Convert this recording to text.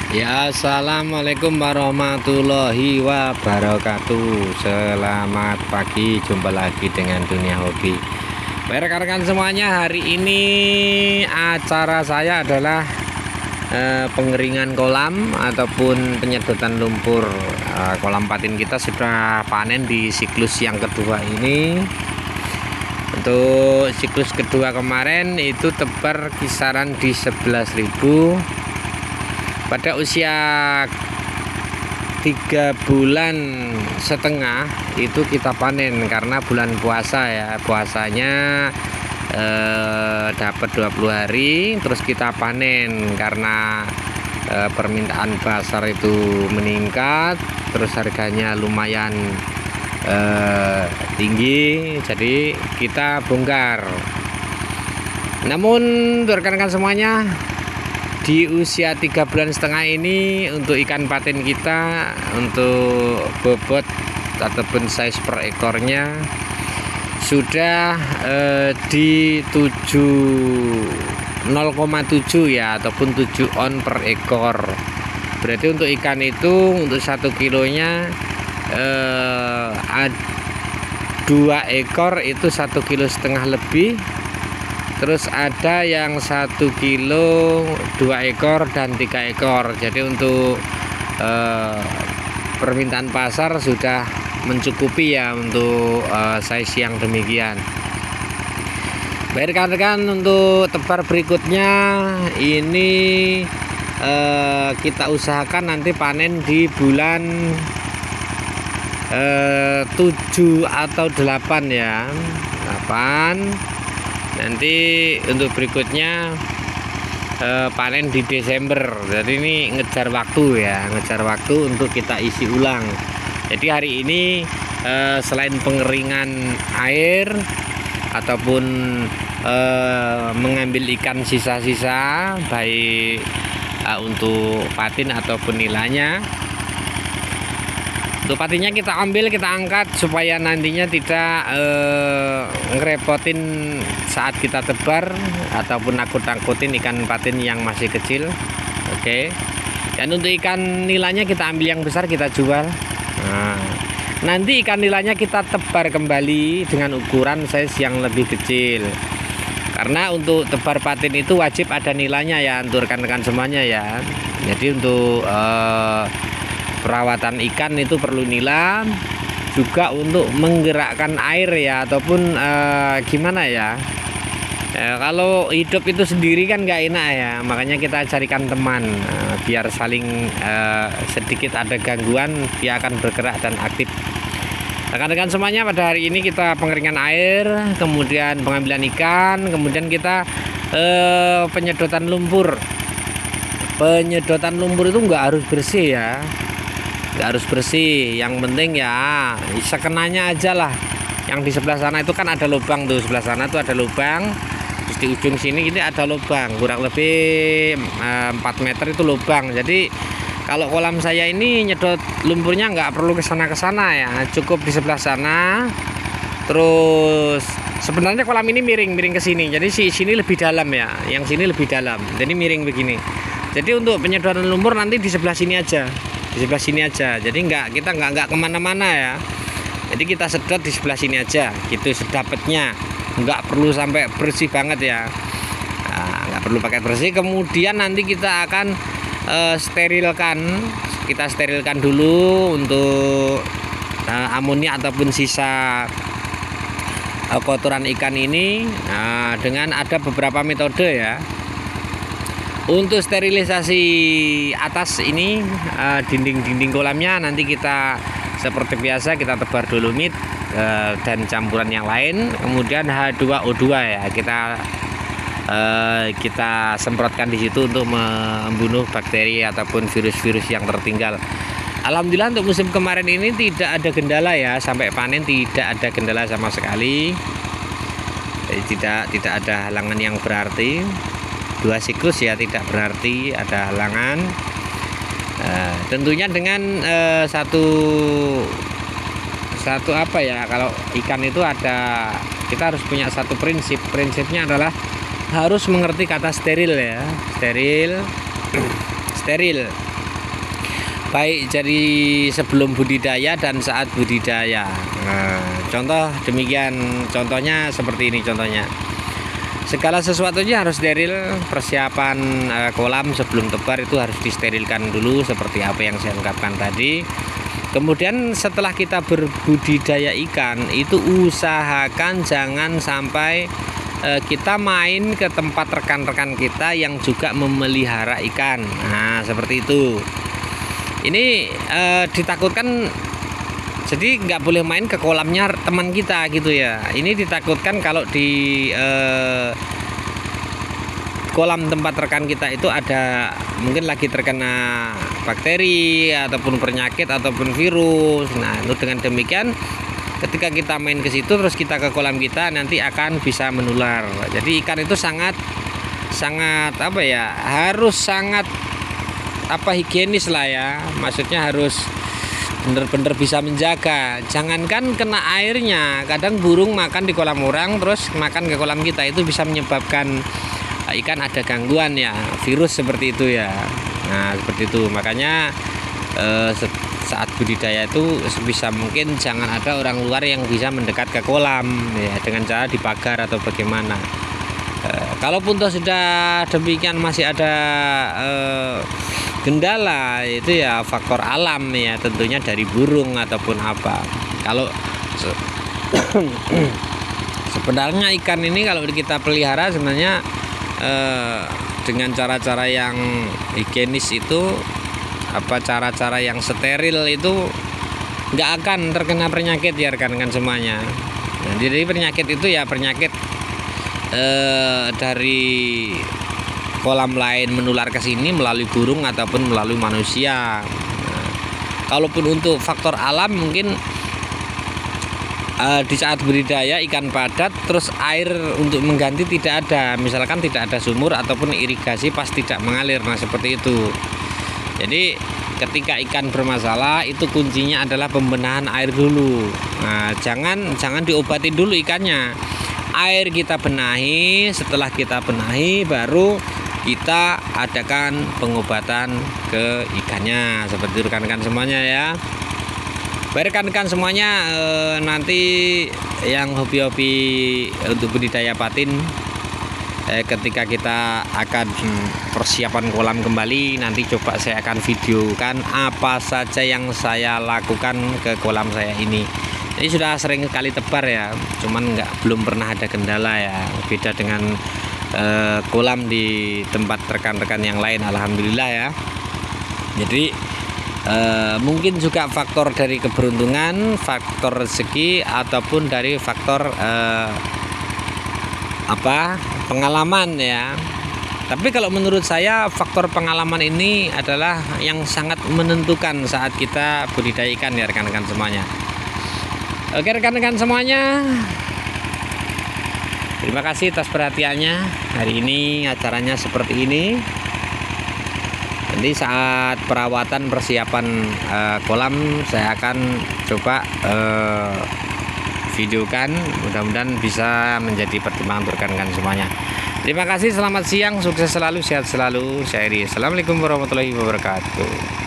Ya, assalamualaikum warahmatullahi wabarakatuh. Selamat pagi, jumpa lagi dengan Dunia Hobi. Baik rekan-rekan semuanya, hari ini acara saya adalah pengeringan kolam ataupun penyedotan lumpur. Kolam patin kita sudah panen di siklus yang kedua ini. Untuk siklus kedua kemarin itu tebar kisaran di 11.000. Pada usia 3,5 bulan itu kita panen karena bulan puasa ya, puasanya dapat 20 hari terus kita panen karena permintaan pasar itu meningkat, terus harganya lumayan tinggi, jadi kita bongkar. Namun rekan-rekan semuanya, di usia 3,5 bulan ini untuk ikan patin kita untuk bobot ataupun size per ekornya sudah di 0,7 ya, ataupun 7 on per ekor. Berarti untuk ikan itu untuk 1 kilonya 2 ekor itu 1,5 kilo lebih. Terus ada yang 1 kilo 2 ekor dan 3 ekor. Jadi untuk permintaan pasar sudah mencukupi ya untuk size yang demikian. Baik rekan-rekan, untuk tebar berikutnya ini kita usahakan nanti panen di bulan 7 atau 8 ya. 8. Nanti untuk berikutnya panen di Desember. Jadi ini ngejar waktu ya, ngejar waktu untuk kita isi ulang. Jadi hari ini selain pengeringan air ataupun mengambil ikan sisa-sisa baik untuk patin ataupun nilainya, untuk patinnya kita ambil, kita angkat supaya nantinya tidak ngerepotin saat kita tebar ataupun angkut-angkutin ikan patin yang masih kecil. Oke. Dan untuk ikan nilainya kita ambil yang besar, kita jual. Nah, nanti ikan nilainya kita tebar kembali dengan ukuran size yang lebih kecil. Karena untuk tebar patin itu wajib ada nilainya ya untuk rekan-rekan semuanya ya. Jadi untuk perawatan ikan itu perlu nila, juga untuk menggerakkan air ya, ataupun gimana ya, kalau hidup itu sendiri kan nggak enak ya, makanya kita carikan teman biar saling sedikit ada gangguan dia akan bergerak dan aktif. Rekan-rekan semuanya, pada hari ini kita pengeringan air, kemudian pengambilan ikan, kemudian kita penyedotan lumpur. Penyedotan lumpur itu nggak harus bersih ya, nggak harus bersih, yang penting ya sekenanya aja lah. Yang di sebelah sana itu kan ada lubang tuh, sebelah sana tuh ada lubang, terus di ujung sini ini ada lubang, kurang lebih 4 meter itu lubang. Jadi kalau kolam saya ini nyedot lumpurnya nggak perlu kesana ya, cukup di sebelah sana. Terus sebenarnya kolam ini miring ke sini, jadi sini lebih dalam ya, yang sini lebih dalam, jadi miring begini. Jadi untuk penyedotan lumpur nanti di sebelah sini aja, di sebelah sini aja, jadi kita nggak kemana-mana ya. Jadi kita sedot di sebelah sini aja gitu sedapatnya, nggak perlu sampai bersih banget ya. Nah, nggak perlu pakai bersih. Kemudian nanti kita akan sterilkan, kita sterilkan dulu untuk amonia ataupun sisa kotoran ikan ini dengan ada beberapa metode ya. Untuk sterilisasi atas ini dinding-dinding kolamnya nanti kita seperti biasa kita tebar dolomit dan campuran yang lain, kemudian H2O2 ya kita semprotkan di situ untuk membunuh bakteri ataupun virus-virus yang tertinggal. Alhamdulillah untuk musim kemarin ini tidak ada kendala ya, sampai panen tidak ada kendala sama sekali. Jadi tidak ada halangan yang berarti. 2 siklus ya, tidak berarti ada halangan. Tentunya dengan satu apa ya, kalau ikan itu ada, kita harus punya satu prinsipnya adalah harus mengerti kata steril ya, steril baik dari sebelum budidaya dan saat budidaya. Nah, contoh demikian, contohnya seperti ini contohnya. Segala sesuatunya harus steril. Persiapan kolam sebelum tebar itu harus disterilkan dulu seperti apa yang saya ungkapkan tadi. Kemudian setelah kita berbudidaya ikan itu usahakan jangan sampai kita main ke tempat rekan-rekan kita yang juga memelihara ikan. Nah, seperti itu. Ini ditakutkan, jadi nggak boleh main ke kolamnya teman kita gitu ya. Ini ditakutkan kalau di kolam tempat rekan kita itu ada mungkin lagi terkena bakteri ataupun penyakit ataupun virus. Nah, itu dengan demikian ketika kita main ke situ terus kita ke kolam kita nanti akan bisa menular. Jadi ikan itu sangat apa ya, harus sangat higienis lah ya. Maksudnya harus bener-bener bisa menjaga. Jangankan kena airnya, kadang burung makan di kolam orang terus makan ke kolam kita, itu bisa menyebabkan ikan ada gangguan ya, virus seperti itu ya. Nah, seperti itu. Makanya saat budidaya itu sebisa mungkin jangan ada orang luar yang bisa mendekat ke kolam ya, dengan cara dipagar atau bagaimana. Kalaupun toh sudah demikian masih ada kendala, itu ya faktor alam ya, tentunya dari burung ataupun apa. Kalau sebenarnya ikan ini kalau kita pelihara sebenarnya dengan cara-cara yang higienis itu, cara-cara yang steril itu nggak akan terkena penyakit ya rekan-rekan semuanya. Nah, jadi penyakit itu ya penyakit dari kolam lain menular ke sini melalui burung ataupun melalui manusia. Nah, kalaupun untuk faktor alam mungkin di saat budidaya ikan padat terus air untuk mengganti tidak ada, misalkan tidak ada sumur ataupun irigasi pas tidak mengalir. Nah, seperti itu. Jadi ketika ikan bermasalah itu kuncinya adalah pembenahan air dulu. Nah, jangan diobati dulu ikannya. Air kita benahi, setelah kita benahi baru kita adakan pengobatan ke ikannya. Seperti rekan-rekan semuanya ya. Baik rekan-rekan semuanya, nanti yang hobi-hobi untuk budidaya patin, ketika kita akan persiapan kolam kembali, nanti coba saya akan videokan apa saja yang saya lakukan ke kolam saya ini. Ini sudah sering kali tebar ya, cuman belum pernah ada kendala ya. Beda dengan kolam di tempat rekan-rekan yang lain, alhamdulillah ya. Jadi mungkin juga faktor dari keberuntungan, faktor rezeki, ataupun dari faktor pengalaman ya. Tapi kalau menurut saya faktor pengalaman ini adalah yang sangat menentukan saat kita budidaya ikan ya rekan-rekan semuanya. Oke rekan-rekan semuanya, terima kasih atas perhatiannya. Hari ini acaranya seperti ini. Nanti saat perawatan persiapan kolam saya akan coba videokan, mudah-mudahan bisa menjadi pertimbangan untuk rekan-rekan semuanya. Terima kasih, selamat siang, sukses selalu, sehat selalu. Saya Iri. Assalamualaikum warahmatullahi wabarakatuh.